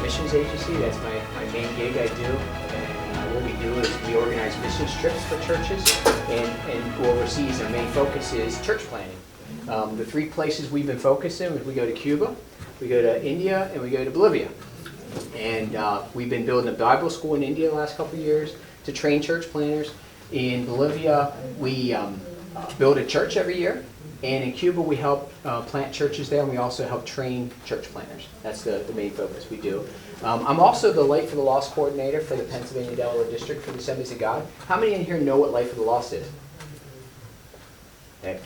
missions agency. That's my main gig I do. And what we do is we organize missions trips for churches and go overseas. Our main focus is church planting. The 3 places we've been focusing is we go to Cuba, we go to India, and we go to Bolivia. And we've been building a Bible school in India the last couple of years to train church planters. In Bolivia, we build a church every year. And in Cuba, we help plant churches there, and we also help train church planters. That's the main focus we do. I'm also the Light for the Lost coordinator for the Pennsylvania-Delaware District for the Assemblies of God. How many in here know what Light for the Lost is? Okay.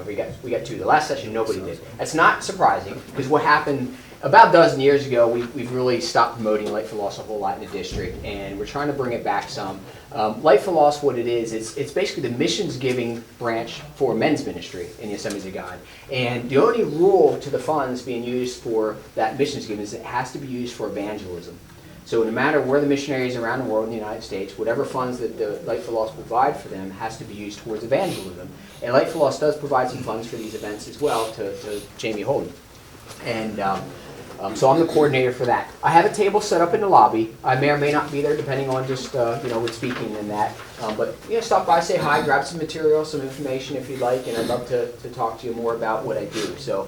We got 2. The last session, nobody did. That's not surprising, because what happened about a dozen years ago, we've really stopped promoting Light for Lost a whole lot in the district, and we're trying to bring it back some. Light for Lost, what it is, it's basically the missions giving branch for men's ministry in the Assemblies of God. And the only rule to the funds being used for that missions giving is it has to be used for evangelism. So no matter where the missionaries around the world in the United States, whatever funds that the Light for Lost provide for them has to be used towards evangelism. And Light for Lost does provide some funds for these events as well to Jamie Holden. And so I'm the coordinator for that. I have a table set up in the lobby. I may or may not be there depending on just, with speaking and that. But, stop by, say hi, grab some material, some information if you'd like, and I'd love to talk to you more about what I do. So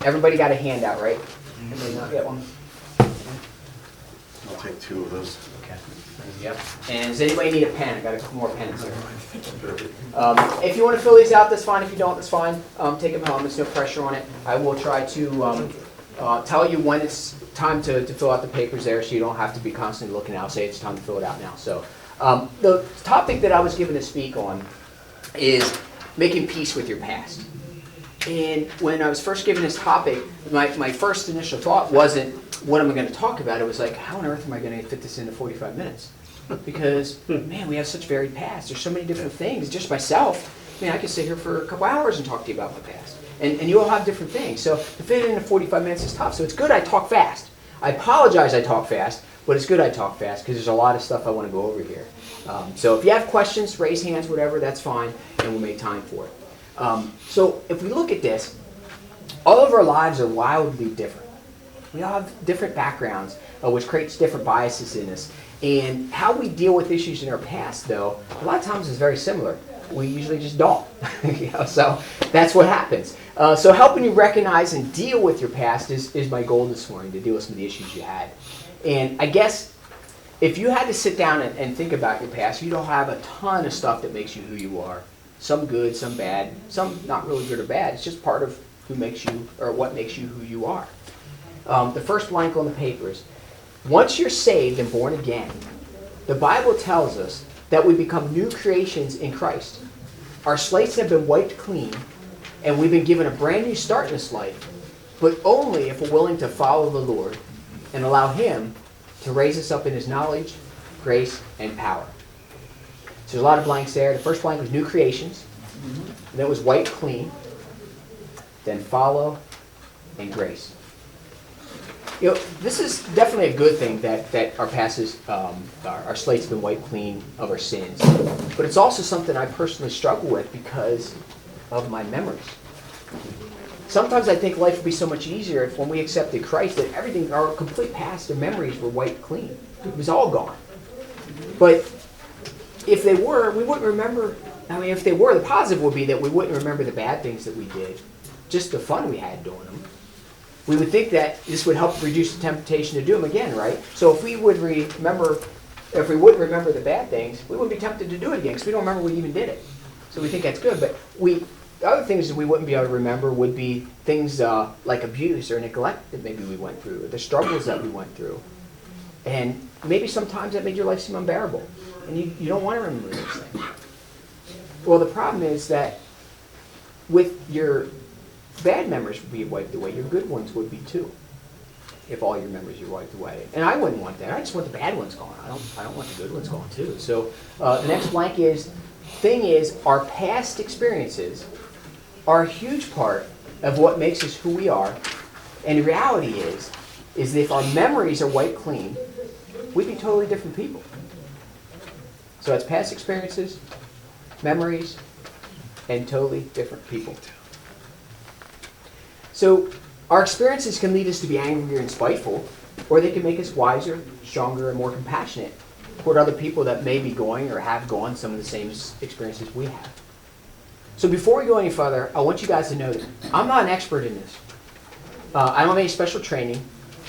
everybody got a handout, right? Everybody not get one? I'll take 2 of those. Okay. Yep. And does anybody need a pen? I got a couple more pens here. If you want to fill these out, that's fine. If you don't, that's fine. Take them home. There's no pressure on it. I will try to tell you when it's time to fill out the papers there, so you don't have to be constantly looking. I'll say it's time to fill it out now. So the topic that I was given to speak on is making peace with your past. And when I was first given this topic, my first initial thought wasn't, what am I going to talk about? It was like, how on earth am I going to fit this into 45 minutes? Because, man, we have such varied past. There's so many different things. Just myself, I could sit here for a couple hours and talk to you about my past. And you all have different things. So to fit it into 45 minutes is tough. So it's good I talk fast. I apologize I talk fast, but it's good I talk fast because there's a lot of stuff I want to go over here. So if you have questions, raise hands, whatever, that's fine, and we'll make time for it. So if we look at this, all of our lives are wildly different. We all have different backgrounds, which creates different biases in us. And how we deal with issues in our past, though, a lot of times is very similar. We usually just don't. So that's what happens. So helping you recognize and deal with your past is my goal this morning, to deal with some of the issues you had. And I guess if you had to sit down and think about your past, you don't have a ton of stuff that makes you who you are. Some good, some bad, some not really good or bad. It's just part of who makes you, or what makes you who you are. The first blank on the paper is, once you're saved and born again, the Bible tells us that we become new creations in Christ. Our slates have been wiped clean, and we've been given a brand new start in this life, but only if we're willing to follow the Lord and allow Him to raise us up in His knowledge, grace, and power. So there's a lot of blanks there. The first blank was new creations. Then it was wiped clean. Then follow and grace. This is definitely a good thing that our past is, our slate's been wiped clean of our sins. But it's also something I personally struggle with because of my memories. Sometimes I think life would be so much easier if when we accepted Christ that everything, our complete past and memories were wiped clean. It was all gone. But if they were, we wouldn't remember. If they were, the positive would be that we wouldn't remember the bad things that we did, just the fun we had doing them. We would think that this would help reduce the temptation to do them again, right? So if we wouldn't remember the bad things, we wouldn't be tempted to do it again because we don't remember we even did it. So we think that's good. But the other things that we wouldn't be able to remember would be things like abuse or neglect that maybe we went through, or the struggles that we went through. And maybe sometimes that made your life seem unbearable. And you don't want to remember those things. Well, the problem is that with your bad memories would be wiped away, your good ones would be too, if all your memories are wiped away. And I wouldn't want that. I just want the bad ones gone. I don't want the good ones gone too. So the next blank is, our past experiences are a huge part of what makes us who we are. And the reality is that if our memories are wiped clean, we'd be totally different people. So it's past experiences, memories, and totally different people. So our experiences can lead us to be angry and spiteful, or they can make us wiser, stronger, and more compassionate toward other people that may be going or have gone some of the same experiences we have. So before we go any further, I want you guys to know that I'm not an expert in this. I don't have any special training.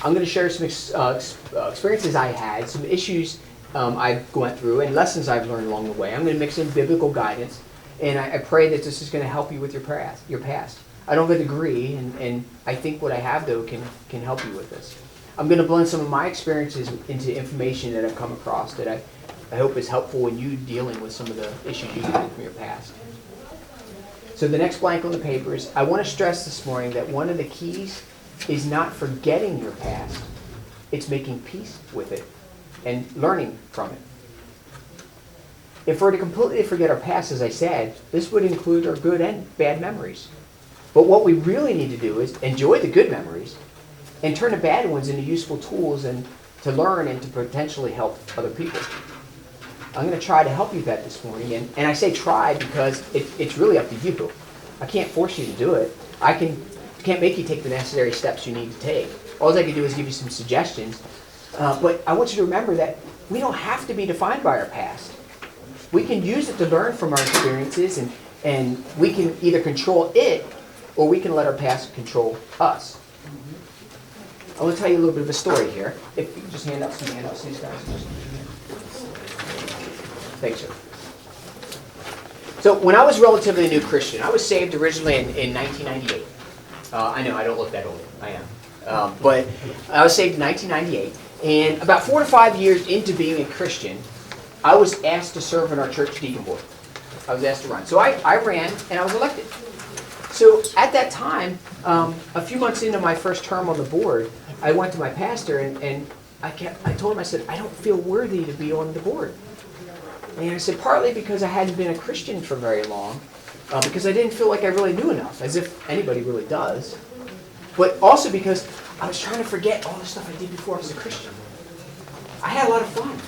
I'm going to share some experiences I had, some issues I went through, and lessons I've learned along the way. I'm going to mix in biblical guidance, and I pray that this is going to help you with your past. I don't have a degree, and I think what I have, though, can help you with this. I'm going to blend some of my experiences into information that I've come across that I hope is helpful in you dealing with some of the issues you had from your past. So the next blank on the paper is, I want to stress this morning that one of the keys is not forgetting your past. It's making peace with it and learning from it. If we're to completely forget our past, as I said, this would include our good and bad memories. But what we really need to do is enjoy the good memories and turn the bad ones into useful tools and to learn and to potentially help other people. I'm going to try to help you with that this morning. And I say try because it's really up to you. I can't force you to do it. I can't make you take the necessary steps you need to take. All I can do is give you some suggestions. But I want you to remember that we don't have to be defined by our past. We can use it to learn from our experiences, and we can either control it or we can let our past control us. I want to tell you a little bit of a story here. If you can just hand out some handouts to these guys. Thanks, sir. So when I was relatively a new Christian, I was saved originally in 1998. I know, I don't look that old. I am. But I was saved in 1998. And about 4 to 5 years into being a Christian, I was asked to serve in our church deacon board. I was asked to run. So I ran, and I was elected. So at that time, a few months into my first term on the board, I went to my pastor, and I told him, I said, I don't feel worthy to be on the board. And I said, partly because I hadn't been a Christian for very long, because I didn't feel like I really knew enough, as if anybody really does. But also because I was trying to forget all the stuff I did before I was a Christian. I had a lot of fun.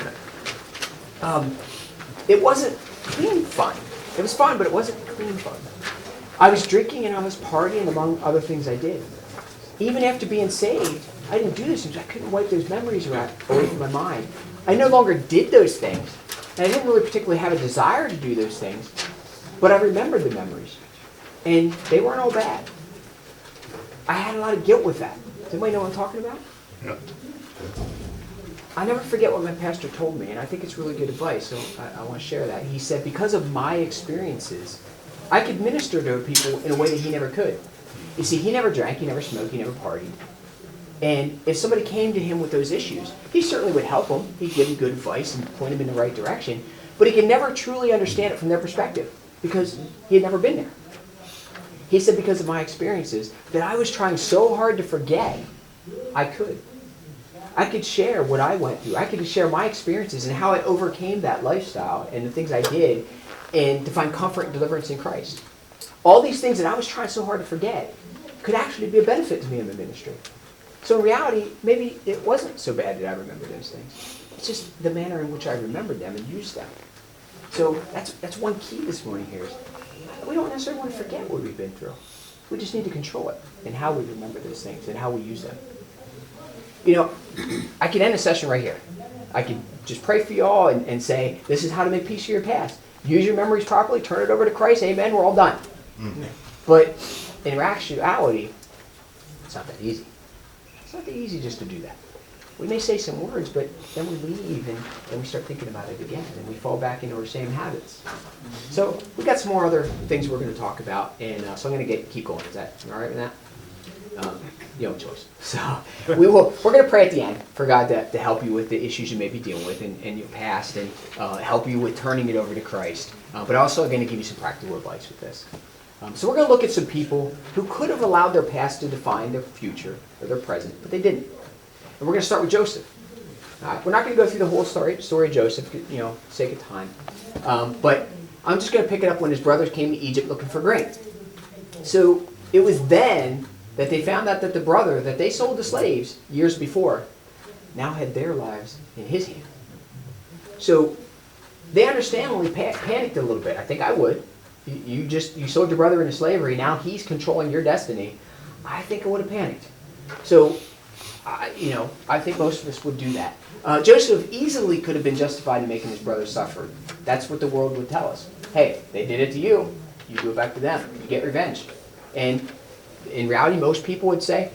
It wasn't clean fun. It was fun, but it wasn't clean fun. I was drinking and I was partying, among other things I did. Even after being saved, I didn't do those things. I couldn't wipe those memories away from my mind. I no longer did those things. And I didn't really particularly have a desire to do those things. But I remembered the memories. And they weren't all bad. I had a lot of guilt with that. Does anybody know what I'm talking about? Yeah. I never forget what my pastor told me, and I think it's really good advice, so I want to share that. He said, because of my experiences, I could minister to people in a way that he never could. You see, he never drank, he never smoked, he never partied. And if somebody came to him with those issues, he certainly would help them. He'd give them good advice and point them in the right direction. But he could never truly understand it from their perspective because he had never been there. He said because of my experiences that I was trying so hard to forget, I could. I could share what I went through. I could share my experiences and how I overcame that lifestyle and the things I did and to find comfort and deliverance in Christ. All these things that I was trying so hard to forget could actually be a benefit to me in the ministry. So in reality, maybe it wasn't so bad that I remember those things. It's just the manner in which I remembered them and used them. So that's one key this morning here. We don't necessarily want to forget what we've been through. We just need to control it and how we remember those things and how we use them. You know, I could end a session right here. I could just pray for you all and say, this is how to make peace with your past. Use your memories properly, turn it over to Christ, amen, we're all done. Mm-hmm. But in actuality, it's not that easy. It's not that easy just to do that. We may say some words, but then we leave and then we start thinking about it again and we fall back into our same habits. So we've got some more other things we're going to talk about, and so I'm going to keep going. Is that all right with that? You have a choice. So we're going to pray at the end for God to help you with the issues you may be dealing with in your past and help you with turning it over to Christ. But also going to give you some practical advice with this. So we're going to look at some people who could have allowed their past to define their future or their present, but they didn't. And we're going to start with Joseph. We're not going to go through the whole story of Joseph, sake of time. But I'm just going to pick it up when his brothers came to Egypt looking for grain. So it was then that they found out that the brother that they sold to slaves years before now had their lives in his hand. So they understandably panicked a little bit. I think I would. You sold your brother into slavery. Now he's controlling your destiny. I think I would have panicked. So I think most of us would do that. Joseph easily could have been justified in making his brothers suffer. That's what the world would tell us. Hey, they did it to you. You do it back to them. You get revenge. And in reality, most people would say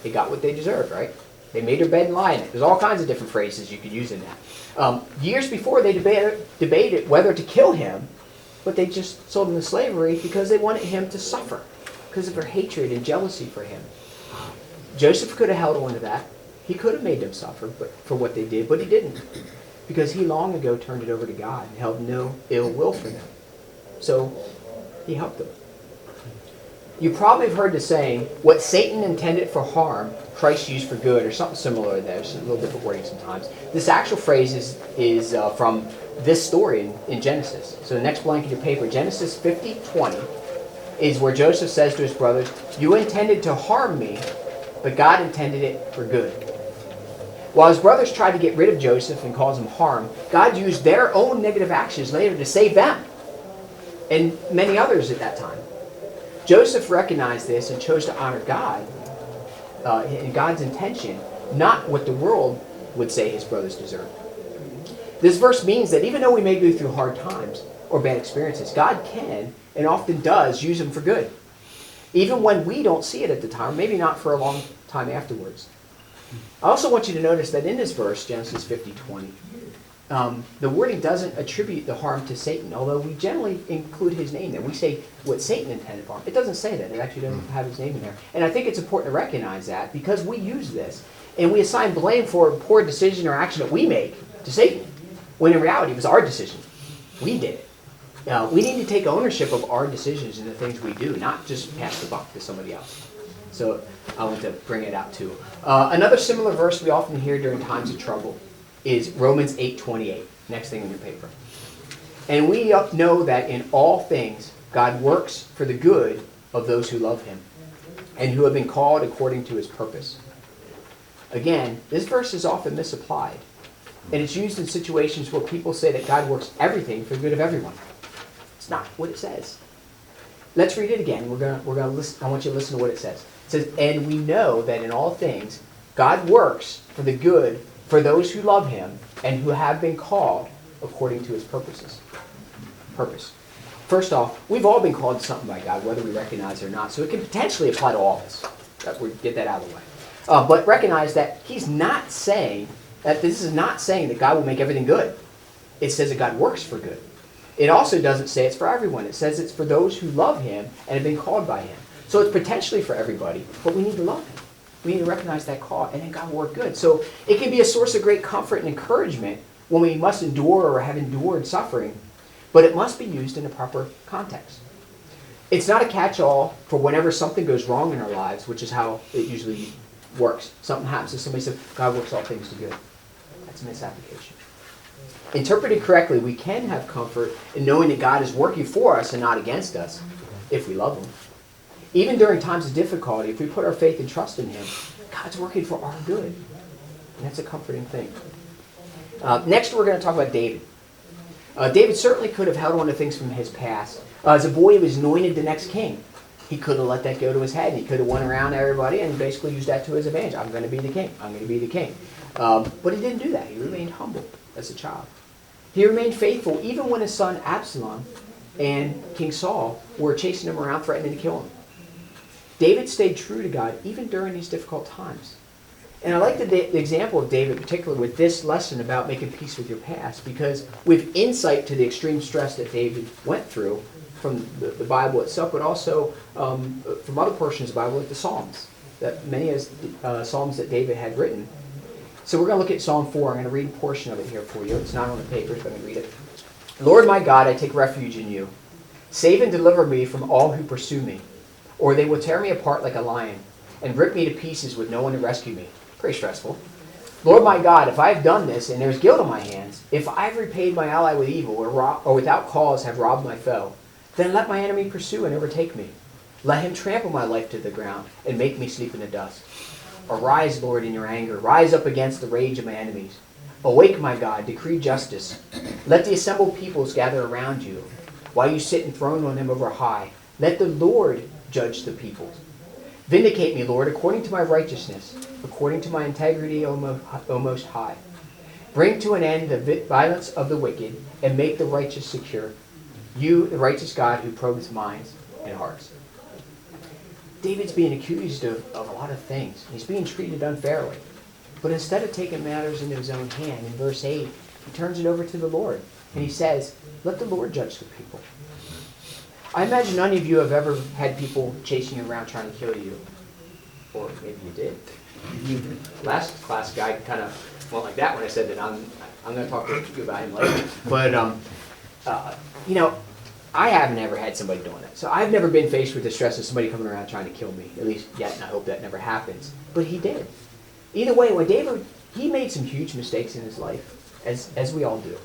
they got what they deserved, right? They made their bed and lie in it. There's all kinds of different phrases you could use in that. Years before, they debated whether to kill him, but they just sold him to slavery because they wanted him to suffer because of their hatred and jealousy for him. Joseph could have held on to that. He could have made them suffer for what they did, but he didn't, because he long ago turned it over to God and held no ill will for them. So he helped them. You probably have heard the saying, what Satan intended for harm, Christ used for good, or something similar to that. There's a little different wording sometimes. This actual phrase is from this story in Genesis. So the next blank in your paper, Genesis 50:20, is where Joseph says to his brothers, you intended to harm me, but God intended it for good. While his brothers tried to get rid of Joseph and cause him harm, God used their own negative actions later to save them and many others at that time. Joseph recognized this and chose to honor God in God's intention, not what the world would say his brothers deserved. This verse means that even though we may go through hard times or bad experiences, God can and often does use them for good, even when we don't see it at the time, maybe not for a long time afterwards. I also want you to notice that in this verse, Genesis 50:20, the wording doesn't attribute the harm to Satan, although we generally include his name there. We say what Satan intended for harm. It doesn't say that. It actually doesn't have his name in there. And I think it's important to recognize that, because we use this and we assign blame for a poor decision or action that we make to Satan, when in reality it was our decision. We did it. We need to take ownership of our decisions and the things we do, not just pass the buck to somebody else. So I want to bring it out too. Another similar verse we often hear during times of trouble is Romans 8:28. Next thing in your paper. And we know that in all things God works for the good of those who love him and who have been called according to his purpose. Again, this verse is often misapplied, and it's used in situations where people say that God works everything for the good of everyone. It's not what it says. Let's read it again. We're gonna listen. I want you to listen to what it says. It says, and we know that in all things God works for the good for those who love him and who have been called according to his purposes. Purpose. First off, we've all been called to something by God, whether we recognize it or not. So it can potentially apply to all of us. We get that out of the way. But recognize that he's not saying that this is not saying that God will make everything good. It says that God works for good. It also doesn't say it's for everyone. It says it's for those who love him and have been called by him. So it's potentially for everybody, but we need to love him. We need to recognize that call, and then God will work good. So it can be a source of great comfort and encouragement when we must endure or have endured suffering, but it must be used in a proper context. It's not a catch-all for whenever something goes wrong in our lives, which is how it usually works. Something happens to somebody says, God works all things to good. That's a misapplication. Interpreted correctly, we can have comfort in knowing that God is working for us and not against us if we love him. Even during times of difficulty, if we put our faith and trust in him, God's working for our good. And that's a comforting thing. Next, we're going to talk about David. David certainly could have held on to things from his past. As a boy, he was anointed the next king. He could have let that go to his head. He could have went around everybody and basically used that to his advantage. I'm going to be the king. I'm going to be the king. But he didn't do that. He remained humble as a child. He remained faithful even when his son Absalom and King Saul were chasing him around, threatening to kill him. David stayed true to God even during these difficult times. And I like the example of David, particularly with this lesson about making peace with your past, because with insight to the extreme stress that David went through from the Bible itself, but also from other portions of the Bible, like the Psalms, that many Psalms that David had written. So we're going to look at Psalm 4. I'm going to read a portion of it here for you. It's not on the papers, but I'm going to read it. Lord my God, I take refuge in you. Save and deliver me from all who pursue me, or they will tear me apart like a lion and rip me to pieces with no one to rescue me. Pretty stressful. Lord my God, if I have done this and there's guilt on my hands, if I've repaid my ally with evil or without cause have robbed my foe, then let my enemy pursue and overtake me. Let him trample my life to the ground and make me sleep in the dust. Arise, Lord, in your anger. Rise up against the rage of my enemies. Awake, my God, decree justice. Let the assembled peoples gather around you. While you sit enthroned on them over high, let the Lord judge the peoples. Vindicate me, Lord, according to my righteousness, according to my integrity, O Most High. Bring to an end the violence of the wicked, and make the righteous secure. You, the righteous God, who probes minds and hearts. David's being accused of a lot of things. He's being treated unfairly. But instead of taking matters into his own hand, in verse 8, he turns it over to the Lord. And he says, let the Lord judge the people. I imagine none of you have ever had people chasing you around trying to kill you. Or maybe you did. Last class guy kind of went like that when I said that I'm going to talk to you about him later. But, you know, I haven't ever had somebody doing that. So I've never been faced with the stress of somebody coming around trying to kill me, at least yet, and I hope that never happens. But he did. Either way, when David, he made some huge mistakes in his life, as we all do.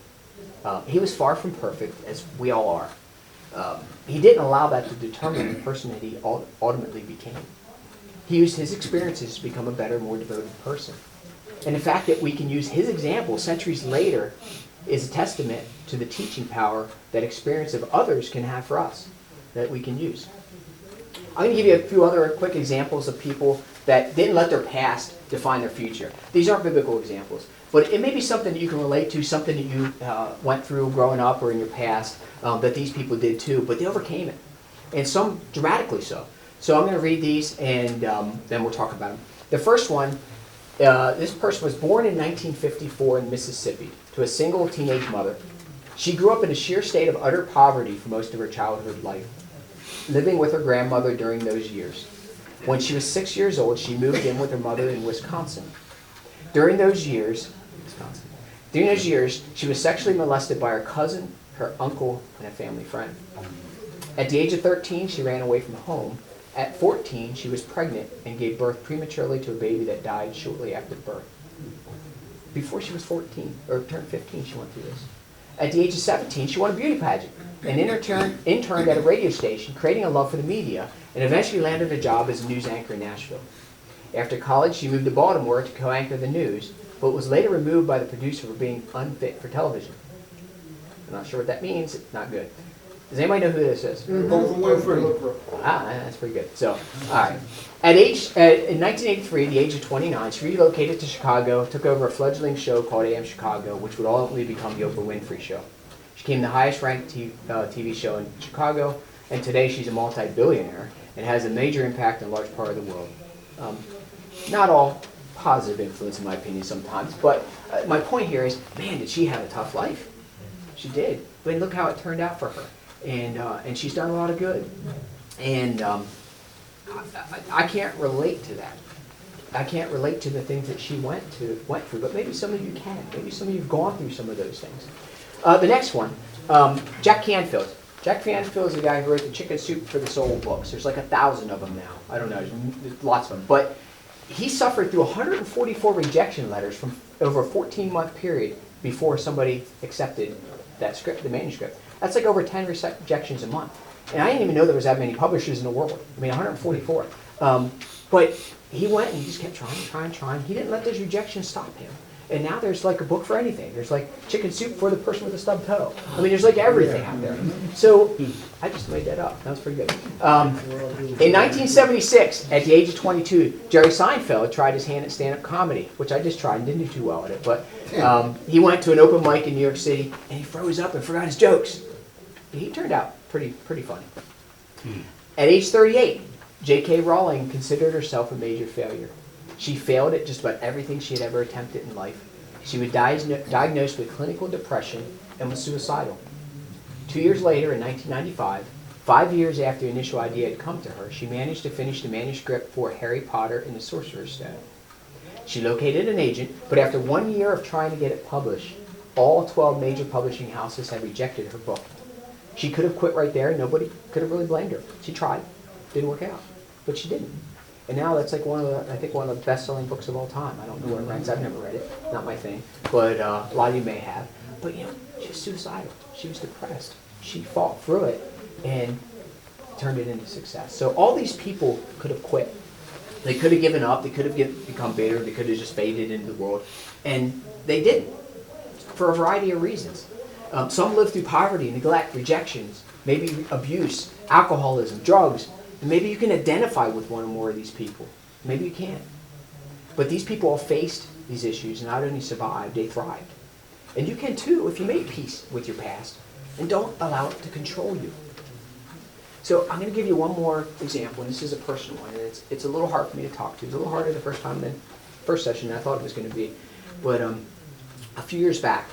He was far from perfect, as we all are. He didn't allow that to determine the person that he ultimately became. He used his experiences to become a better, more devoted person. And the fact that we can use his example centuries later is a testament to the teaching power that experience of others can have for us, that we can use. I'm going to give you a few other quick examples of people that didn't let their past define their future. These aren't biblical examples, but it may be something that you can relate to, something that you went through growing up or in your past that these people did too, but they overcame it, and some dramatically so. So I'm going to read these, and then we'll talk about them. The first one, this person was born in 1954 in Mississippi to a single teenage mother. She grew up in a sheer state of utter poverty for most of her childhood life, living with her grandmother during those years. When she was 6 years old, she moved in with her mother in Wisconsin. During those years, she was sexually molested by her cousin, her uncle, and a family friend. At the age of 13, she ran away from home. At 14, she was pregnant and gave birth prematurely to a baby that died shortly after birth. Before she was 14, or turned 15, she went through this. At the age of 17, she won a beauty pageant and interned at a radio station, creating a love for the media, and eventually landed a job as a news anchor in Nashville. After college, she moved to Baltimore to co-anchor the news, but was later removed by the producer for being unfit for television. I'm not sure what that means. It's not good. Does anybody know who this is? That's pretty good. So, all right. In 1983, the age of 29, she relocated to Chicago, took over a fledgling show called AM Chicago, which would ultimately become the Oprah Winfrey Show. She became the highest-ranked TV show in Chicago, and today she's a multi-billionaire and has a major impact on a large part of the world. Not all positive influence, in my opinion, sometimes, but my point here is, man, did she have a tough life? She did. But look how it turned out for her. And she's done a lot of good. And I can't relate to that. I can't relate to the things that she went through, but maybe some of you can. Maybe some of you have gone through some of those things. The next one, Jack Canfield. Jack Canfield is the guy who wrote the Chicken Soup for the Soul books. There's like 1,000 of them now. I don't know, there's lots of them. But he suffered through 144 rejection letters from over a 14-month period before somebody accepted that script, the manuscript. That's like over 10 rejections a month. And I didn't even know there was that many publishers in the world. I mean, 144. But he went and he just kept trying. He didn't let those rejections stop him. And now there's like a book for anything. There's like Chicken Soup for the person with a stubbed toe. I mean, there's like everything out there. So I just made that up. That was pretty good. In 1976, at the age of 22, Jerry Seinfeld tried his hand at stand-up comedy, which I just tried and didn't do too well at it. But he went to an open mic in New York City and he froze up and forgot his jokes. He turned out pretty funny. At age 38, J.K. Rowling considered herself a major failure. She failed at just about everything she had ever attempted in life. She was diagnosed with clinical depression and was suicidal. 2 years later, in 1995, 5 years after the initial idea had come to her, she managed to finish the manuscript for Harry Potter and the Sorcerer's Stone. She located an agent, but after 1 year of trying to get it published, all 12 major publishing houses had rejected her book. She could have quit right there. Nobody could have really blamed her. She tried. Didn't work out. But she didn't. And now that's like one of the best-selling books of all time. I don't know where it ranks. I've never read it. Not my thing. But a lot of you may have. But, you know, she was suicidal. She was depressed. She fought through it and turned it into success. So all these people could have quit. They could have given up. They could have become bitter. They could have just faded into the world. And they didn't, for a variety of reasons. Some lived through poverty, neglect, rejections, maybe abuse, alcoholism, drugs, And maybe you can identify with one or more of these people. Maybe you can't. But these people all faced these issues and not only survived, they thrived. And you can too if you make peace with your past and don't allow it to control you. So I'm going to give you one more example, and this is a personal one, and it's a little hard for me to talk to. It was a little harder the first session than I thought it was going to be. But a few years back,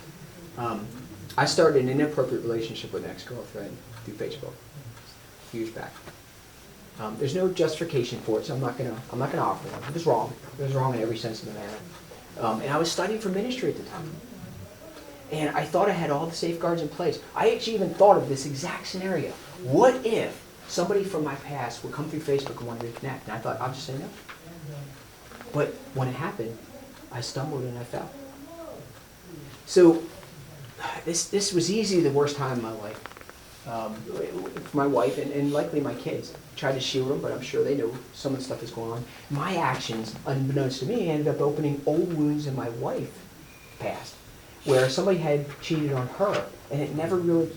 I started an inappropriate relationship with an ex-girlfriend through Facebook. A few years back. There's no justification for it, so I'm not gonna offer one. It was wrong. It was wrong in every sense of the matter. And I was studying for ministry at the time. And I thought I had all the safeguards in place. I actually even thought of this exact scenario. What if somebody from my past would come through Facebook and wanted to connect? And I thought, I'll just say no. But when it happened, I stumbled and I fell. So this was easily the worst time in my life. For my wife and likely my kids. I tried to shield them, but I'm sure they know some of the stuff that's going on. My actions, unbeknownst to me, ended up opening old wounds in my wife's past, where somebody had cheated on her, and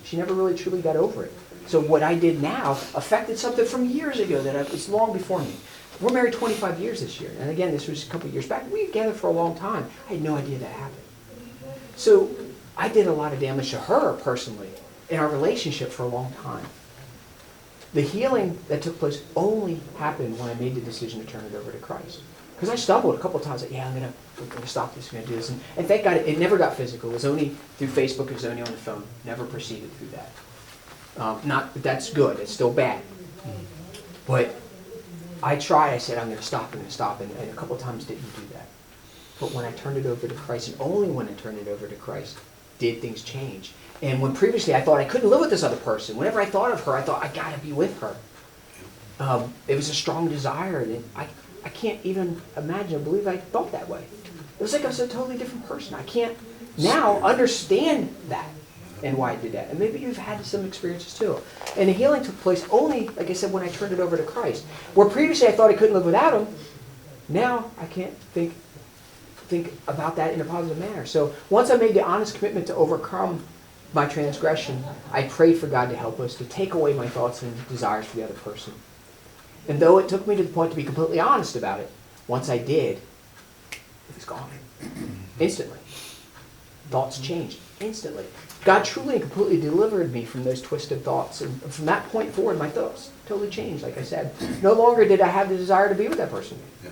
she never really truly got over it. So what I did now affected something from years ago that was long before me. We're married 25 years this year, and again, this was a couple of years back. We were together for a long time. I had no idea that happened. So I did a lot of damage to her personally in our relationship for a long time. The healing that took place only happened when I made the decision to turn it over to Christ. Because I stumbled a couple of times, like, yeah, we're gonna stop this, we're gonna do this. And thank God it never got physical. It was only through Facebook, it was only on the phone. Never proceeded through that. Not that that's good, it's still bad. But I tried, I said, I'm gonna stop, and a couple of times didn't do that. But when I turned it over to Christ, and only when I turned it over to Christ, did things change. And when previously I thought I couldn't live with this other person, whenever I thought of her, I thought, I gotta be with her. It was a strong desire, and I can't even imagine or believe I thought that way. It was like I was a totally different person. I can't now understand that and why I did that. And maybe you've had some experiences too. And the healing took place only, like I said, when I turned it over to Christ. Where previously I thought I couldn't live without him, now I can't think about that in a positive manner. So once I made the honest commitment to overcome my transgression, I prayed for God to help us, to take away my thoughts and desires for the other person. And though it took me to the point to be completely honest about it, once I did, it was gone. Instantly. Thoughts changed. Instantly. God truly and completely delivered me from those twisted thoughts. And from that point forward, my thoughts totally changed, like I said. No longer did I have the desire to be with that person. Yeah.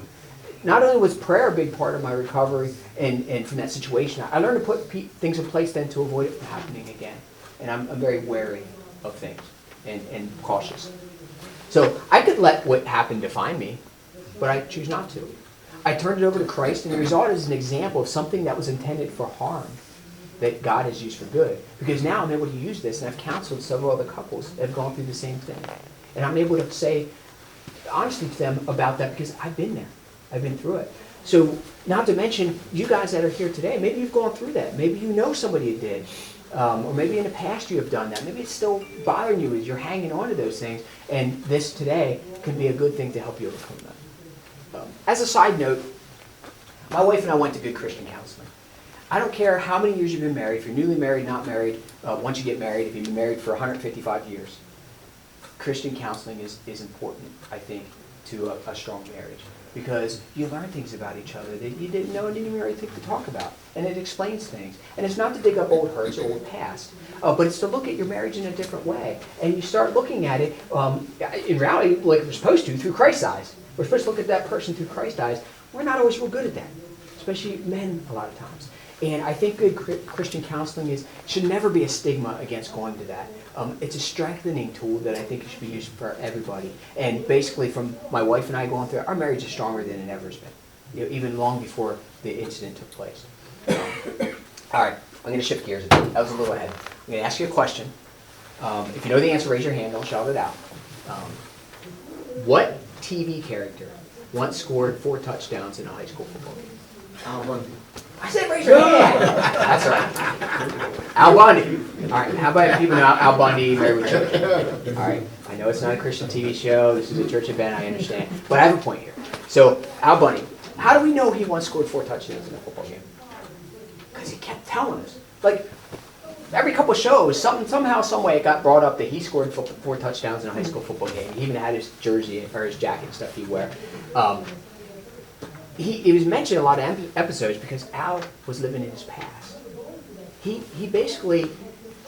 Not only was prayer a big part of my recovery and from that situation, I learned to put things in place then to avoid it from happening again. And I'm very wary of things and cautious. So I could let what happened define me, but I choose not to. I turned it over to Christ, and the result is an example of something that was intended for harm that God has used for good. Because now I'm able to use this, and I've counseled several other couples that have gone through the same thing. And I'm able to say honestly to them about that because I've been there. I've been through it. So not to mention, you guys that are here today, maybe you've gone through that. Maybe you know somebody that did. Or maybe in the past you have done that. Maybe it's still bothering you as you're hanging on to those things. And this today can be a good thing to help you overcome that. As a side note, my wife and I went to good Christian counseling. I don't care how many years you've been married, if you're newly married, not married, once you get married, if you've been married for 155 years. Christian counseling is important, I think, to a strong marriage. Because you learn things about each other that you didn't know and didn't even really think to talk about. And it explains things. And it's not to dig up old hurts or old past, but it's to look at your marriage in a different way. And you start looking at it, in reality, like we're supposed to, through Christ's eyes. We're supposed to look at that person through Christ's eyes. We're not always real good at that, especially men a lot of times. And I think good Christian counseling should never be a stigma against going to that. It's a strengthening tool that I think should be used for everybody. And basically, from my wife and I going through it, our marriage is stronger than it ever has been, even long before the incident took place. All right, I'm going to shift gears a bit. That was a little ahead. I'm going to ask you a question. If you know the answer, raise your hand. Don't shout it out. What TV character once scored 4 touchdowns in a high school football game? I said raise your hand. That's right. Al Bundy. All right, how about people know Al Bundy, Married with Children? All right, I know it's not a Christian TV show. This is a church event, I understand. But I have a point here. So, Al Bundy, how do we know he once scored 4 touchdowns in a football game? Because he kept telling us. Like, every couple shows, somehow, some way, it got brought up that he scored 4 touchdowns in a high school football game. He even had his jersey or his jacket and stuff he'd wear. He was mentioned in a lot of episodes because Al was living in his past. He basically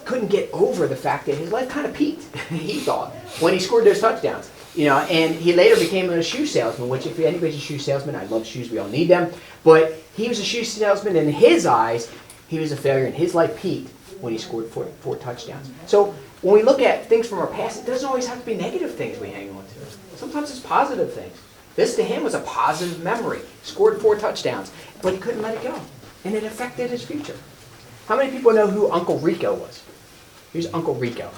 couldn't get over the fact that his life kind of peaked, he thought, when he scored those touchdowns. You know, and he later became a shoe salesman, which if anybody's a shoe salesman, I love shoes, we all need them. But he was a shoe salesman, and in his eyes, he was a failure, and his life peaked when he scored 4 touchdowns. So when we look at things from our past, it doesn't always have to be negative things we hang on to. Sometimes it's positive things. This to him was a positive memory. Scored 4 touchdowns, but he couldn't let it go, and it affected his future. How many people know who Uncle Rico was? Who's Uncle Rico?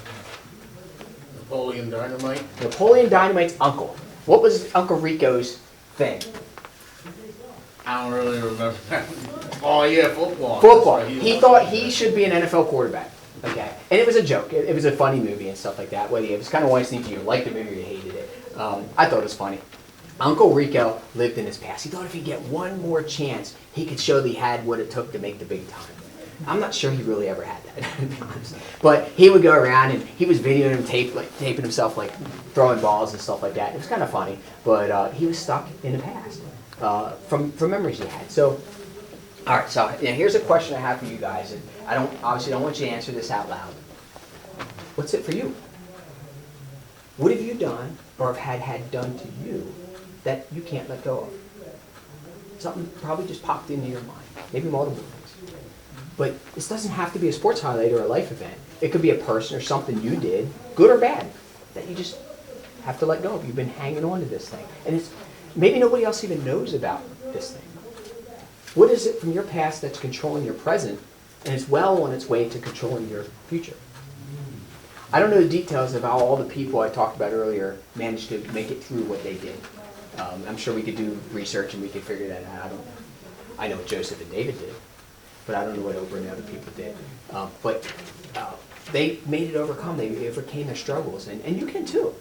Napoleon Dynamite. Napoleon Dynamite's uncle. What was Uncle Rico's thing? I don't really remember that. Oh yeah, football. Football. That's right. He thought he should be an NFL quarterback. Okay, and it was a joke. It was a funny movie and stuff like that. Whether it was kind of one of these things you liked the movie or you hated it. I thought it was funny. Uncle Rico lived in his past. He thought if he get one more chance, he could show that he had what it took to make the big time. I'm not sure he really ever had that, to be honest. But he would go around and he was videoing him, taping himself, like throwing balls and stuff like that. It was kind of funny, but he was stuck in the past from memories he had. So, all right. So here's a question I have for you guys, and I obviously don't want you to answer this out loud. What's it for you? What have you done or have had done to you that you can't let go of? Something probably just popped into your mind. Maybe multiple things. But this doesn't have to be a sports highlight or a life event. It could be a person or something you did, good or bad, that you just have to let go of. You've been hanging on to this thing. And it's maybe nobody else even knows about this thing. What is it from your past that's controlling your present and is well on its way to controlling your future? I don't know the details of how all the people I talked about earlier managed to make it through what they did. I'm sure we could do research and we could figure that out. I know what Joseph and David did, but I don't know what Oprah and the other people did. But they made it overcome. They overcame their struggles, and you can too.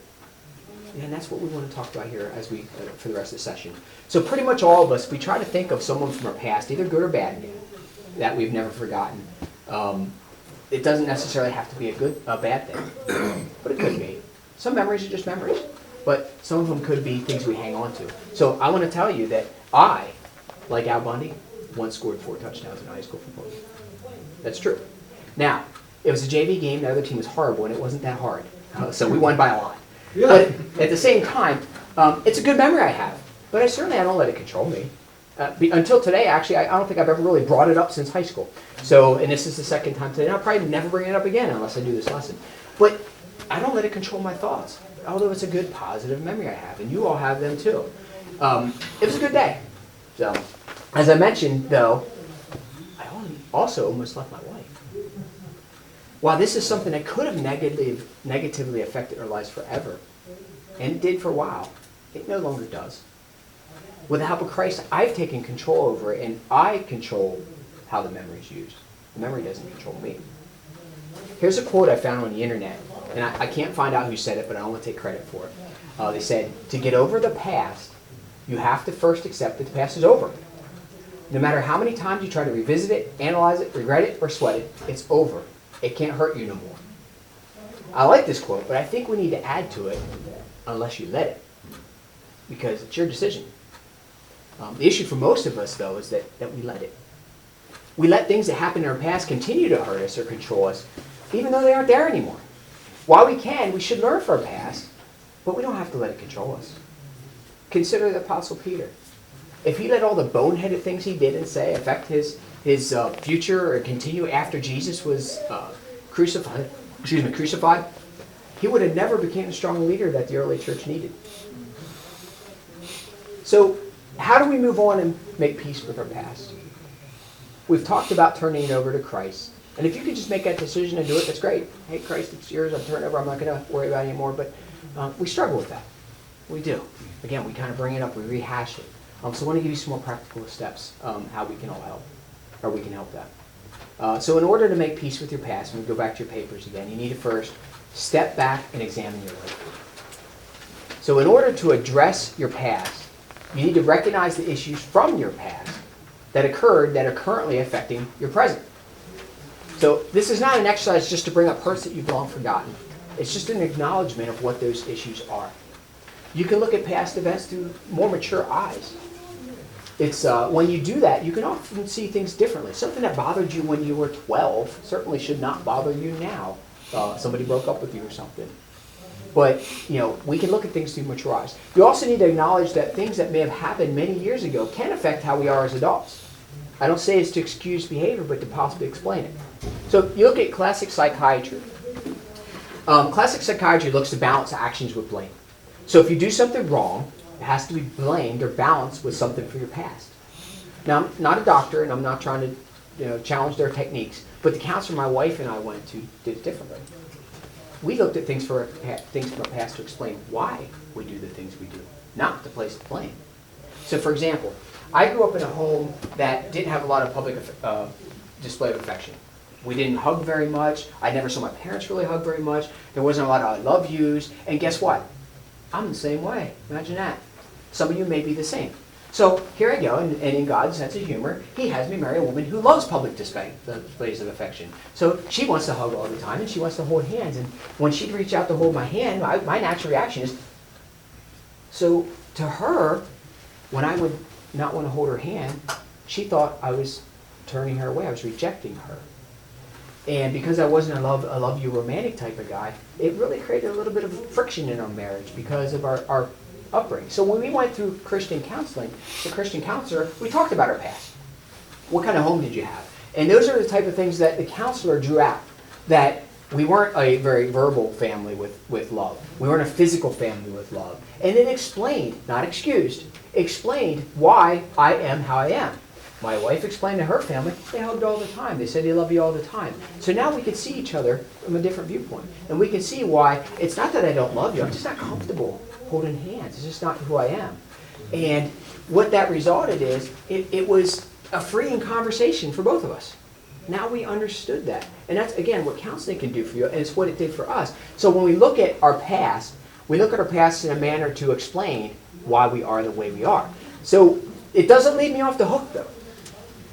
And that's what we want to talk about here as we for the rest of the session. So pretty much all of us, we try to think of someone from our past, either good or bad, that we've never forgotten. It doesn't necessarily have to be a bad thing, but it could be. Some memories are just memories, but some of them could be things we hang on to. So I want to tell you that I, like Al Bundy, once scored 4 touchdowns in high school football. That's true. Now, it was a JV game. The other team was horrible, and it wasn't that hard. So we won by a lot. Yeah. But at the same time, it's a good memory I have. But I don't let it control me. Until today, actually, I don't think I've ever really brought it up since high school. So, and this is the second time today. And I'll probably never bring it up again unless I do this lesson. But I don't let it control my thoughts. Although it's a good, positive memory I have. And you all have them too. It was a good day. So, as I mentioned, though, I also almost left my wife. While this is something that could have negatively affected our lives forever, and it did for a while, it no longer does. With the help of Christ, I've taken control over it, and I control how the memory is used. The memory doesn't control me. Here's a quote I found on the internet, and I can't find out who said it, but I don't want to take credit for it. They said, to get over the past, you have to first accept that the past is over. No matter how many times you try to revisit it, analyze it, regret it, or sweat it, it's over. It can't hurt you no more. I like this quote, but I think we need to add to it, unless you let it, because it's your decision. The issue for most of us, though, is that we let it. We let things that happened in our past continue to hurt us or control us, even though they aren't there anymore. While we can, we should learn from our past, but we don't have to let it control us. Consider the Apostle Peter. If he let all the boneheaded things he did and say affect his future or continue after Jesus was crucified, he would have never became the strong leader that the early church needed. So, how do we move on and make peace with our past? We've talked about turning it over to Christ. And if you could just make that decision and do it, that's great. Hey, Christ, it's yours. I'm turning it over. I'm not going to worry about it anymore. But we struggle with that. We do. Again, we kind of bring it up. We rehash it. So I want to give you some more practical steps how we can all help, or we can help that. So in order to make peace with your past, when we go back to your papers again, you need to first step back and examine your life. So in order to address your past, you need to recognize the issues from your past that occurred that are currently affecting your present. So this is not an exercise just to bring up hurts that you've long forgotten. It's just an acknowledgement of what those issues are. You can look at past events through more mature eyes. It's when you do that, you can often see things differently. Something that bothered you when you were 12 certainly should not bother you now. Somebody broke up with you or something. But, we can look at things through mature eyes. You also need to acknowledge that things that may have happened many years ago can affect how we are as adults. I don't say it's to excuse behavior, but to possibly explain it. So you look at classic psychiatry. Classic psychiatry looks to balance actions with blame. So if you do something wrong, it has to be blamed or balanced with something from your past. Now, I'm not a doctor, and I'm not trying to challenge their techniques, but the counselor my wife and I went to did it differently. We looked at things from our past to explain why we do the things we do, not to place the blame. So for example, I grew up in a home that didn't have a lot of public display of affection. We didn't hug very much. I never saw my parents really hug very much. There wasn't a lot of I love yous. And guess what? I'm the same way. Imagine that. Some of you may be the same. So here I go, and in God's sense of humor, he has me marry a woman who loves public displays of affection. So she wants to hug all the time, and she wants to hold hands. And when she'd reach out to hold my hand, my natural reaction is, so to her, when I would not want to hold her hand, she thought I was turning her away. I was rejecting her. And because I wasn't a love you romantic type of guy, it really created a little bit of friction in our marriage because of our upbringing. So when we went through Christian counseling, the Christian counselor, we talked about our past. What kind of home did you have? And those are the type of things that the counselor drew out. That we weren't a very verbal family with love. We weren't a physical family with love. And it explained, not excused, explained why I am how I am. My wife explained to her family, they hugged all the time. They said they love you all the time. So now we can see each other from a different viewpoint. And we can see why it's not that I don't love you. I'm just not comfortable holding hands. It's just not who I am. And what that resulted is, it was a freeing conversation for both of us. Now we understood that. And that's, again, what counseling can do for you, and it's what it did for us. So when we look at our past, we look at our past in a manner to explain why we are the way we are. So it doesn't leave me off the hook, though.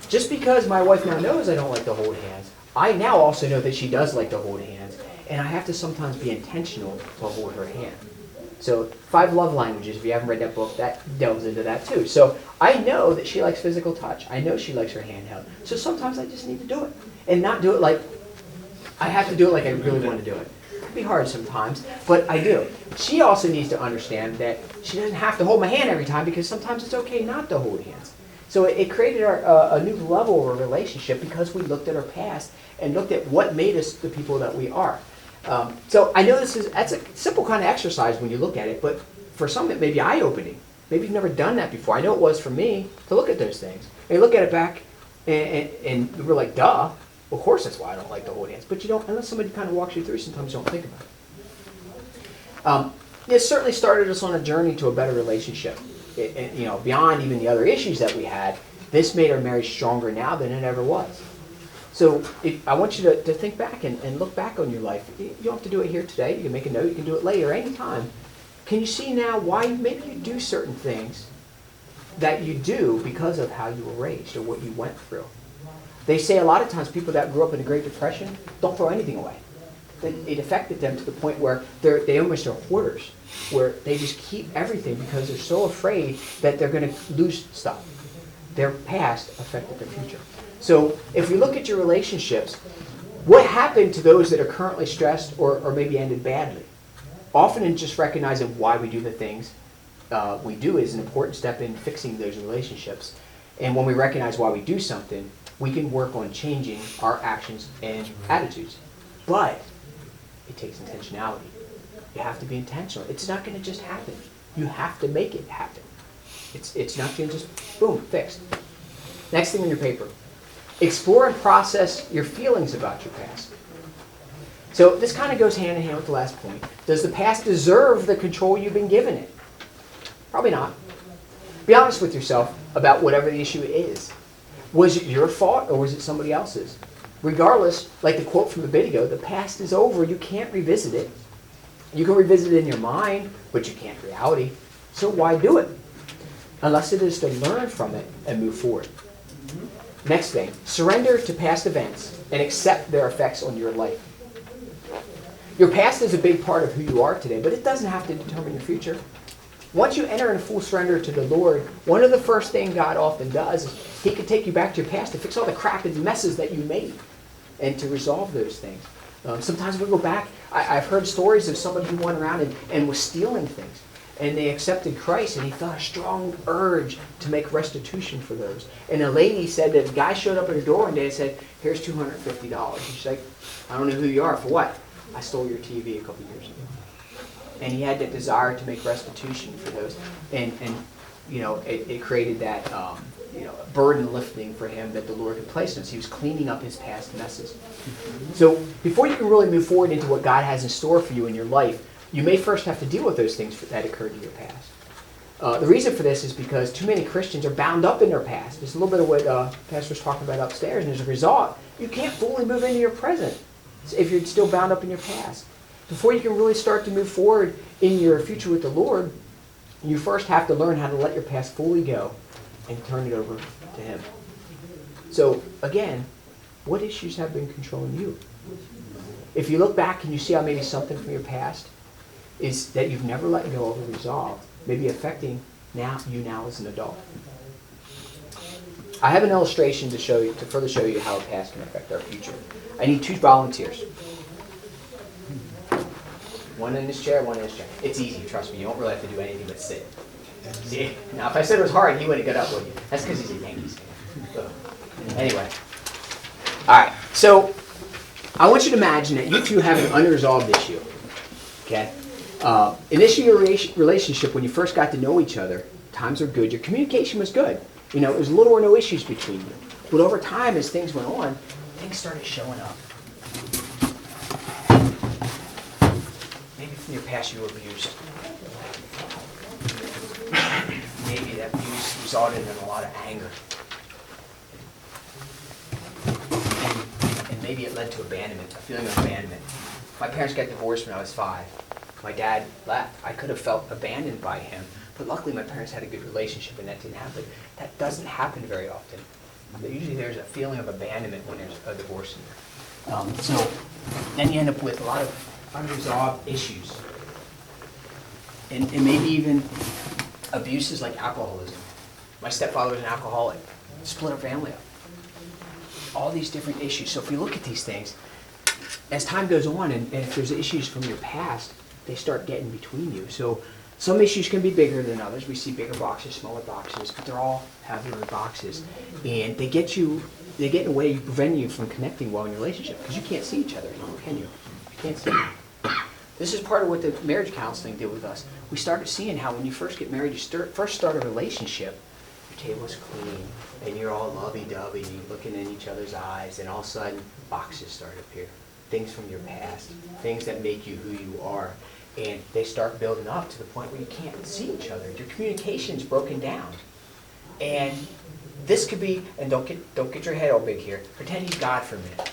Just because my wife now knows I don't like to hold hands, I now also know that she does like to hold hands, and I have to sometimes be intentional to hold her hand. So 5 Love Languages, if you haven't read that book, that delves into that too. So I know that she likes physical touch. I know she likes her hand held. So sometimes I just need to do it. And not do it like, I have to do it like I really want to do it. It can be hard sometimes, but I do. She also needs to understand that she doesn't have to hold my hand every time, because sometimes it's okay not to hold hands. So it created a new level of a relationship because we looked at our past and looked at what made us the people that we are. So I know that's a simple kind of exercise when you look at it, but for some it may be eye-opening. Maybe you've never done that before. I know it was for me to look at those things. And you look at it back and we're like, duh, of course that's why I don't like to hold hands. But you don't, unless somebody kind of walks you through, sometimes you don't think about it. It certainly started us on a journey to a better relationship. Beyond even the other issues that we had, this made our marriage stronger now than it ever was. So I want you to think back and look back on your life. You don't have to do it here today. You can make a note. You can do it later, anytime. Can you see now why maybe you do certain things that you do because of how you were raised or what you went through? They say a lot of times people that grew up in the Great Depression don't throw anything away. It affected them to the point where they almost are hoarders, where they just keep everything because they're so afraid that they're going to lose stuff. Their past affected their future. So if you look at your relationships, what happened to those that are currently stressed or maybe ended badly? Often in just recognizing why we do the things we do is an important step in fixing those relationships. And when we recognize why we do something, we can work on changing our actions and attitudes. But it takes intentionality. You have to be intentional. It's not going to just happen. You have to make it happen. It's not going to just, boom, fixed. Next thing on your paper. Explore and process your feelings about your past. So this kind of goes hand in hand with the last point. Does the past deserve the control you've been given it? Probably not. Be honest with yourself about whatever the issue is. Was it your fault or was it somebody else's? Regardless, like the quote from the video, the past is over. You can't revisit it. You can revisit it in your mind, but you can't in reality. So why do it? Unless it is to learn from it and move forward. Next thing, surrender to past events and accept their effects on your life. Your past is a big part of who you are today, but it doesn't have to determine your future. Once you enter in full surrender to the Lord, one of the first things God often does is He can take you back to your past to fix all the crap and messes that you made and to resolve those things. Sometimes we go back. I've heard stories of somebody who went around and was stealing things. And they accepted Christ, and he felt a strong urge to make restitution for those. And a lady said that the guy showed up at her door one day and said, "Here's $250. And she's like, "I don't know who you are. For what?" "I stole your TV a couple years ago." And he had that desire to make restitution for those. And you know, it created that burden lifting for him that the Lord had placed on us. He was cleaning up his past messes. So before you can really move forward into what God has in store for you in your life, you may first have to deal with those things that occurred in your past. The reason for this is because too many Christians are bound up in their past. It's a little bit of what Pastor was talking about upstairs, and as a result, you can't fully move into your present if you're still bound up in your past. Before you can really start to move forward in your future with the Lord, you first have to learn how to let your past fully go and turn it over to Him. So, again, what issues have been controlling you? If you look back and you see how maybe something from your past is that you've never let go of or resolved, maybe affecting you now as an adult. I have an illustration to show you, to further show you how a past can affect our future. I need 2 volunteers. One in this chair, one in this chair. It's easy, trust me. You don't really have to do anything but sit. See? Now, if I said it was hard, he wouldn't get up, would you? That's because he's a Yankees fan. So, anyway. All right. So, I want you to imagine that you two have an unresolved issue. Okay? Initially, your relationship, when you first got to know each other, times were good. Your communication was good. You know, it was little or no issues between you. But over time, as things went on, things started showing up. Maybe from your past you were abused. Maybe that abuse resulted in a lot of anger. And maybe it led to abandonment, a feeling of abandonment. My parents got divorced when I was 5. My dad left. I could have felt abandoned by him, but luckily my parents had a good relationship and that didn't happen. That doesn't happen very often. Usually there's a feeling of abandonment when there's a divorce in there. So then you end up with a lot of unresolved issues. And maybe even abuses like alcoholism. My stepfather was an alcoholic. Split our family up. All these different issues. So if you look at these things, as time goes on and if there's issues from your past, they start getting between you. So some issues can be bigger than others. We see bigger boxes, smaller boxes, but they're all have their own boxes. And they get in the way, prevent you from connecting well in your relationship because you can't see each other anymore, can you? You can't see. This is part of what the marriage counseling did with us. We started seeing how when you first get married, you first start a relationship, your table's clean, and you're all lovey-dovey, and you're looking in each other's eyes, and all of a sudden, boxes start to appear. Things from your past, things that make you who you are. And they start building up to the point where you can't see each other. Your communication's broken down. And this could be, and don't get your head all big here, pretend he's God for a minute.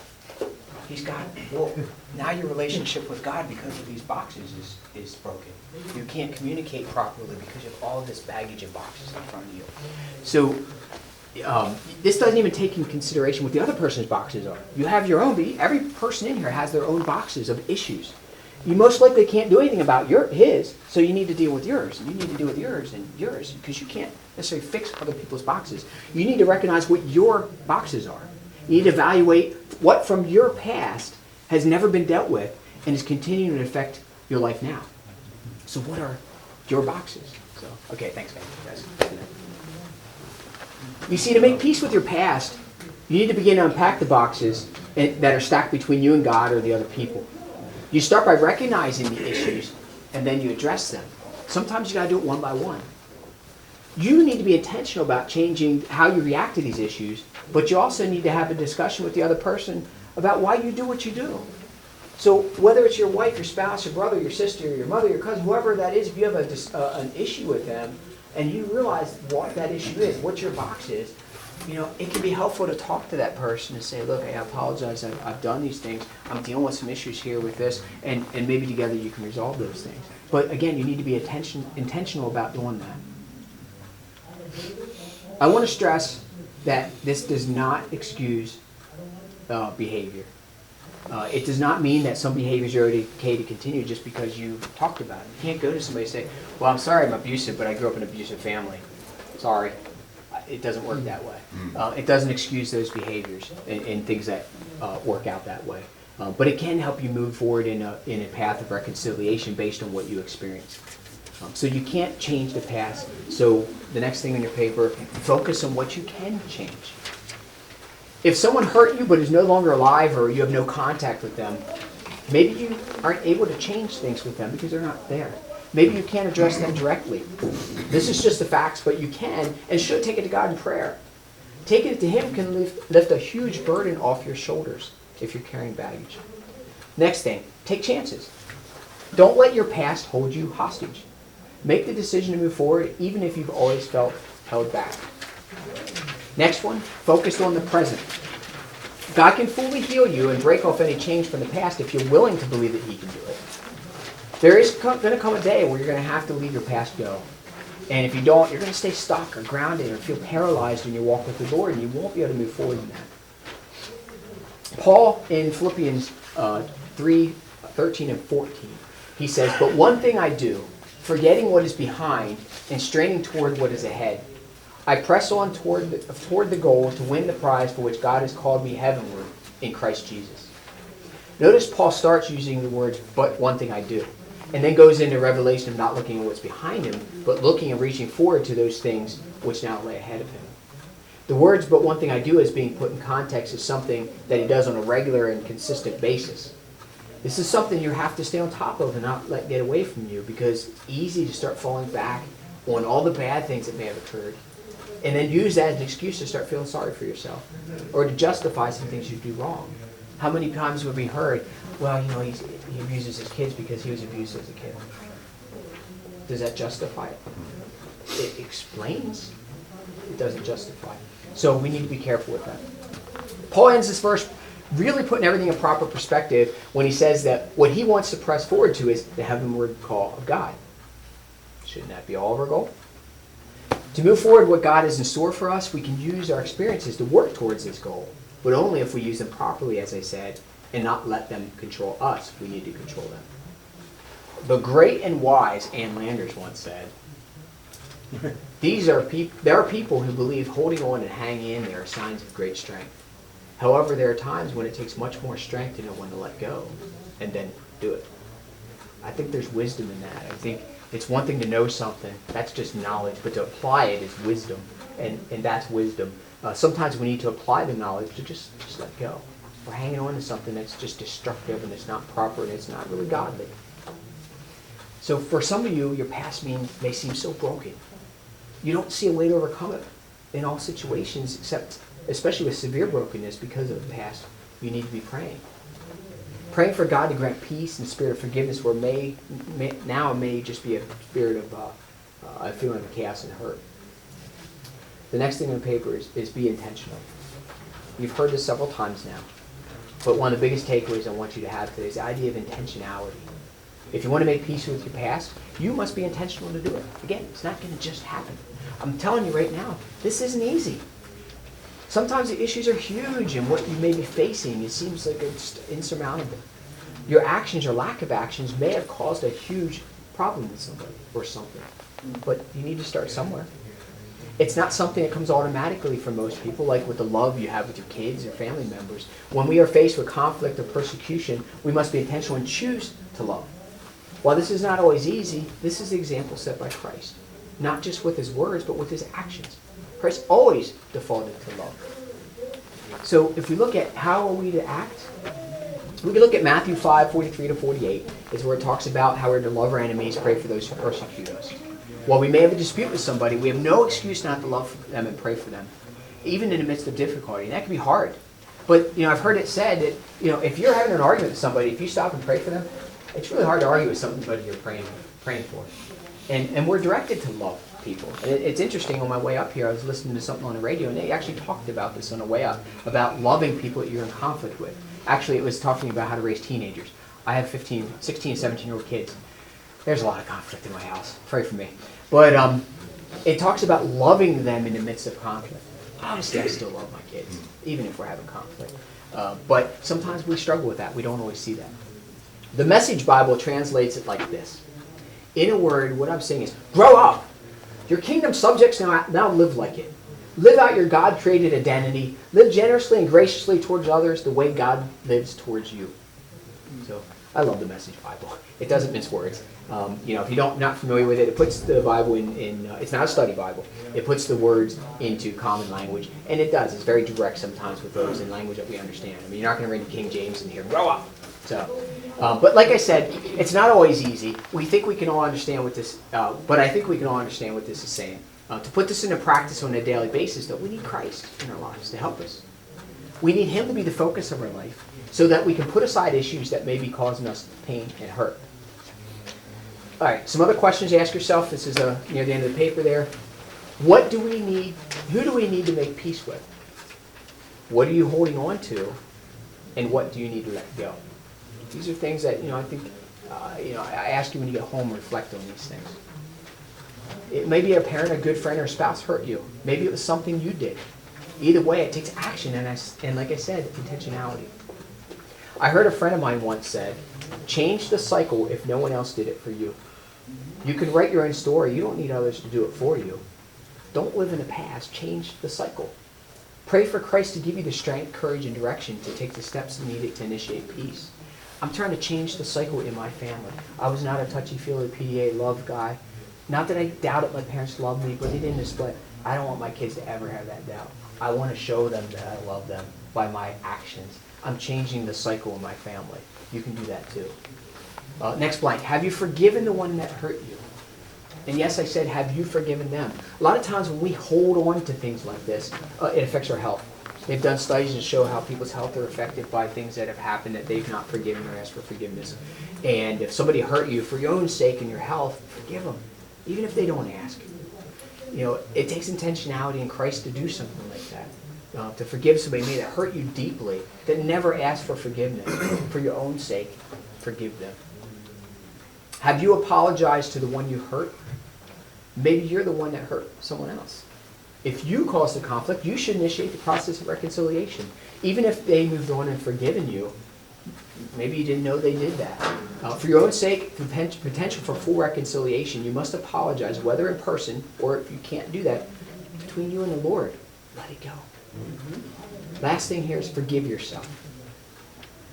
He's God. Well, now your relationship with God, because of these boxes, is broken. You can't communicate properly because of all of this baggage and boxes in front of you. So this doesn't even take into consideration what the other person's boxes are. You have your own, but every person in here has their own boxes of issues. You most likely can't do anything about his, so you need to deal with yours. And you need to deal with yours and yours, because you can't necessarily fix other people's boxes. You need to recognize what your boxes are. You need to evaluate what from your past has never been dealt with and is continuing to affect your life now. So what are your boxes? So, okay, thanks, guys. You see, to make peace with your past, you need to begin to unpack the boxes that are stacked between you and God or the other people. You start by recognizing the issues, and then you address them. Sometimes you got to do it one by one. You need to be intentional about changing how you react to these issues, but you also need to have a discussion with the other person about why you do what you do. So whether it's your wife, your spouse, your brother, your sister, your mother, your cousin, whoever that is, if you have an issue with them, and you realize what that issue is, what your box is, it can be helpful to talk to that person and say, look, hey, I apologize, I've done these things, I'm dealing with some issues here with this, and maybe together you can resolve those things. But again, you need to be intentional about doing that. I want to stress that this does not excuse behavior. It does not mean that some behaviors are okay to continue just because you talked about it. You can't go to somebody and say, well, I'm sorry I'm abusive, but I grew up in an abusive family. Sorry. It doesn't work that way. It doesn't excuse those behaviors and things that work out that way. But it can help you move forward in a path of reconciliation based on what you experienced. So you can't change the past. So the next thing on your paper, focus on what you can change. If someone hurt you but is no longer alive or you have no contact with them, maybe you aren't able to change things with them because they're not there. Maybe you can't address them directly. This is just the facts, but you can and should take it to God in prayer. Taking it to Him can lift a huge burden off your shoulders if you're carrying baggage. Next thing, take chances. Don't let your past hold you hostage. Make the decision to move forward even if you've always felt held back. Next one, focus on the present. God can fully heal you and break off any change from the past if you're willing to believe that He can do it. There is going to come a day where you're going to have to leave your past go. And if you don't, you're going to stay stuck or grounded or feel paralyzed in your walk with the Lord, and you won't be able to move forward in that. Paul, in Philippians 3:13 and 14, he says, "But one thing I do, forgetting what is behind and straining toward what is ahead, I press on toward the goal to win the prize for which God has called me heavenward in Christ Jesus." Notice Paul starts using the words, "but one thing I do," and then goes into revelation of not looking at what's behind him, but looking and reaching forward to those things which now lay ahead of him. The words, "but one thing I do," is being put in context as something that he does on a regular and consistent basis. This is something you have to stay on top of and not let get away from you, because it's easy to start falling back on all the bad things that may have occurred, and then use that as an excuse to start feeling sorry for yourself, or to justify some things you do wrong. How many times have we heard, well, he abuses his kids because he was abused as a kid? Does that justify it? It explains. It doesn't justify. So we need to be careful with that. Paul ends this verse really putting everything in proper perspective when he says that what he wants to press forward to is the heavenward call of God. Shouldn't that be all of our goal? To move forward what God has in store for us, we can use our experiences to work towards this goal, but only if we use them properly, as I said, and not let them control us. We need to control them. The great and wise Ann Landers once said, there are people who believe holding on and hanging in there are signs of great strength. However, there are times when it takes much more strength to know when to let go and then do it. I think there's wisdom in that. I think it's one thing to know something, that's just knowledge, but to apply it is wisdom, and that's wisdom. Sometimes we need to apply the knowledge to just let go. We're hanging on to something that's just destructive and it's not proper and it's not really godly. So for some of you, your past may seem so broken. You don't see a way to overcome it in all situations, except especially with severe brokenness because of the past. You need to be praying. Praying for God to grant peace and spirit of forgiveness where now it may just be a spirit of a feeling of chaos and hurt. The next thing on the paper is be intentional. You've heard this several times now, but one of the biggest takeaways I want you to have today is the idea of intentionality. If you want to make peace with your past, you must be intentional to do it. Again, it's not going to just happen. I'm telling you right now, this isn't easy. Sometimes the issues are huge, and what you may be facing, it seems like it's insurmountable. Your actions or lack of actions may have caused a huge problem with somebody or something, but you need to start somewhere. It's not something that comes automatically for most people, like with the love you have with your kids or family members. When we are faced with conflict or persecution, we must be intentional and choose to love. While this is not always easy, this is the example set by Christ, not just with his words, but with his actions. Christ always defaulted to love. So if we look at how are we to act, we can look at Matthew 5:43-48, is where it talks about how we're to love our enemies, pray for those who persecute us. While we may have a dispute with somebody, we have no excuse not to love them and pray for them, even in the midst of difficulty. And that can be hard. But I've heard it said that if you're having an argument with somebody, if you stop and pray for them, it's really hard to argue with somebody you're praying for. And we're directed to love people. And it's interesting, on my way up here, I was listening to something on the radio, and they actually talked about this on the way up, about loving people that you're in conflict with. Actually, it was talking about how to raise teenagers. I have 16, 17-year-old kids. There's a lot of conflict in my house. Pray for me. But it talks about loving them in the midst of conflict. Obviously, I still love my kids, even if we're having conflict. But sometimes we struggle with that. We don't always see that. The Message Bible translates it like this. In a word, what I'm saying is, grow up. Your kingdom subjects now live like it. Live out your God-created identity. Live generously and graciously towards others the way God lives towards you. So I love the Message Bible. It doesn't mince words. If you're not familiar with it, it puts the Bible in it's not a study Bible. It puts the words into common language, and it does. It's very direct sometimes with those in language that we understand. I mean, you're not going to read the King James and hear, grow up. So, but like I said, it's not always easy. We think we can all understand what this, but I think we can all understand what this is saying. To put this into practice on a daily basis, though, we need Christ in our lives to help us. We need Him to be the focus of our life so that we can put aside issues that may be causing us pain and hurt. All right, some other questions to ask yourself. This is near the end of the paper there. What do we need? Who do we need to make peace with? What are you holding on to? And what do you need to let go? These are things that, I think, I ask you when you get home, reflect on these things. It may be a parent, a good friend, or a spouse hurt you. Maybe it was something you did. Either way, it takes action, and like I said, intentionality. I heard a friend of mine once said, change the cycle if no one else did it for you. You can write your own story. You don't need others to do it for you. Don't live in the past. Change the cycle. Pray for Christ to give you the strength, courage, and direction to take the steps needed to initiate peace. I'm trying to change the cycle in my family. I was not a touchy-feely PDA love guy. Not that I doubted my parents loved me, but they didn't display. I don't want my kids to ever have that doubt. I want to show them that I love them by my actions. I'm changing the cycle in my family. You can do that too. Next blank. Have you forgiven the one that hurt you? And yes, I said, have you forgiven them? A lot of times when we hold on to things like this, it affects our health. They've done studies that show how people's health are affected by things that have happened that they've not forgiven or asked for forgiveness. And if somebody hurt you for your own sake and your health, forgive them, even if they don't ask. It takes intentionality in Christ to do something like that. To forgive somebody maybe that hurt you deeply, that never asked for forgiveness. For your own sake, forgive them. Have you apologized to the one you hurt? Maybe you're the one that hurt someone else. If you caused the conflict, you should initiate the process of reconciliation. Even if they moved on and forgiven you, maybe you didn't know they did that. For your own sake, the potential for full reconciliation, you must apologize, whether in person or if you can't do that, between you and the Lord. Let it go. Last thing here is forgive yourself.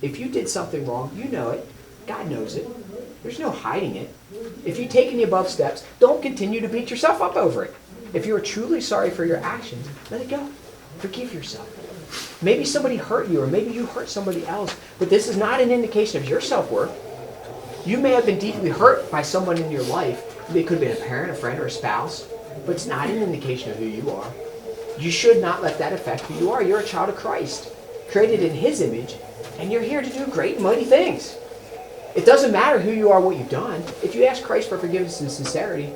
If you did something wrong, you know it. God knows it. There's no hiding it. If you've taken the above steps, don't continue to beat yourself up over it. If you are truly sorry for your actions, let it go. Forgive yourself. Maybe somebody hurt you, or maybe you hurt somebody else, but this is not an indication of your self-worth. You may have been deeply hurt by someone in your life. It could have been a parent, a friend, or a spouse, but it's not an indication of who you are. You should not let that affect who you are. You're a child of Christ, created in His image, and you're here to do great and mighty things. It doesn't matter who you are, what you've done. If you ask Christ for forgiveness and sincerity,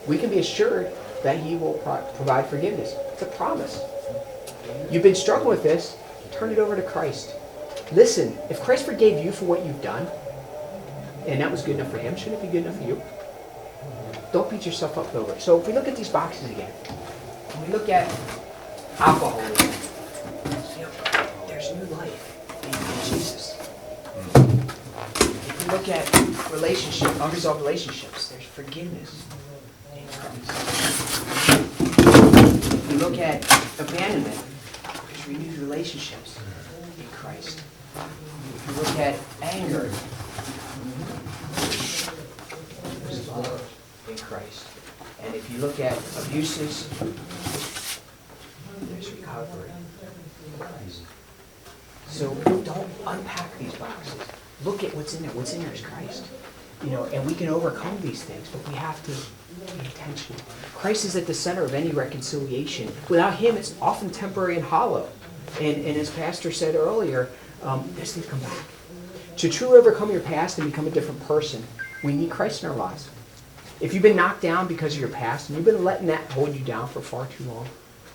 we can be assured that He will provide forgiveness. It's a promise. You've been struggling with this, turn it over to Christ. Listen, if Christ forgave you for what you've done, and that was good enough for Him, shouldn't it be good enough for you? Don't beat yourself up over it. So if we look at these boxes again, when we look at alcoholism, there's new life in Jesus. If we look at relationships, unresolved relationships, there's forgiveness in Christ. If we look at abandonment, there's renewed relationships in Christ. If we look at anger, there's love in Christ. And if you look at abuses, there's recovery in Christ. So don't unpack these boxes. Look at what's in there. What's in there is Christ. And we can overcome these things, but we have to be intentional. Christ is at the center of any reconciliation. Without Him, it's often temporary and hollow. And as Pastor said earlier, this things come back. To truly overcome your past and become a different person, we need Christ in our lives. If you've been knocked down because of your past, and you've been letting that hold you down for far too long,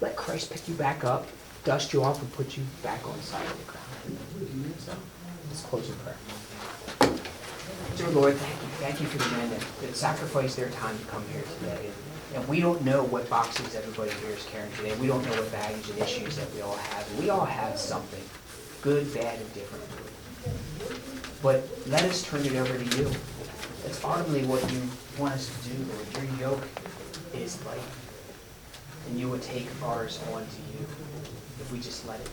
let Christ pick you back up, dust you off, and put you back on the side of the ground. So, let's close in prayer. Dear Lord, thank you. Thank you for the men that sacrificed their time to come here today. And we don't know what boxes everybody here is carrying today. We don't know what baggage and issues that we all have. And we all have something, good, bad, and different. But let us turn it over to you. That's ultimately what you want us to do, Lord. Your yoke is light. And you would take ours onto you if we just let it.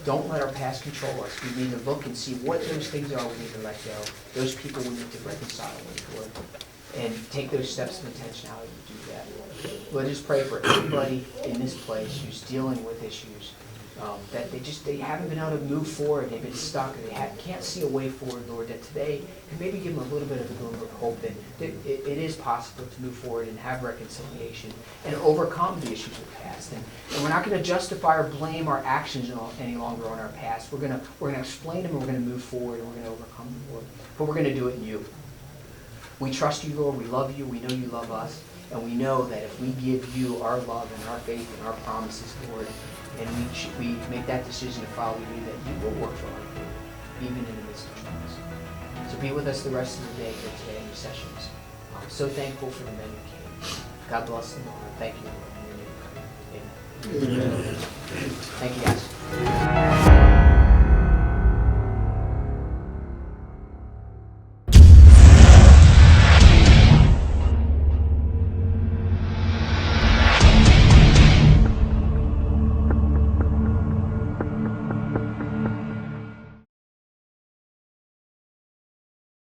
Don't let our past control us. We need to look and see what those things are we need to let go. Those people we need to reconcile with, Lord. And take those steps of intentionality to do that. Lord, just pray for everybody in this place who's dealing with issues that they haven't been able to move forward. They've been stuck. They can't see a way forward, Lord, that today can maybe give them a little bit of a glimmer of hope that it is possible to move forward and have reconciliation and overcome the issues of the past. And we're not going to justify or blame our actions any longer on our past. We're going to explain them, and we're going to move forward, and we're going to overcome them, Lord. But we're going to do it in you. We trust you, Lord. We love you. We know you love us. And we know that if we give you our love and our faith and our promises, Lord, and we make that decision to follow you, that you will work for our good, even in the midst of trials. So be with us the rest of the day here today in your sessions. I'm so thankful for the men who came. God bless them all. Thank you, Lord. In your name we pray. Amen. Thank you, guys.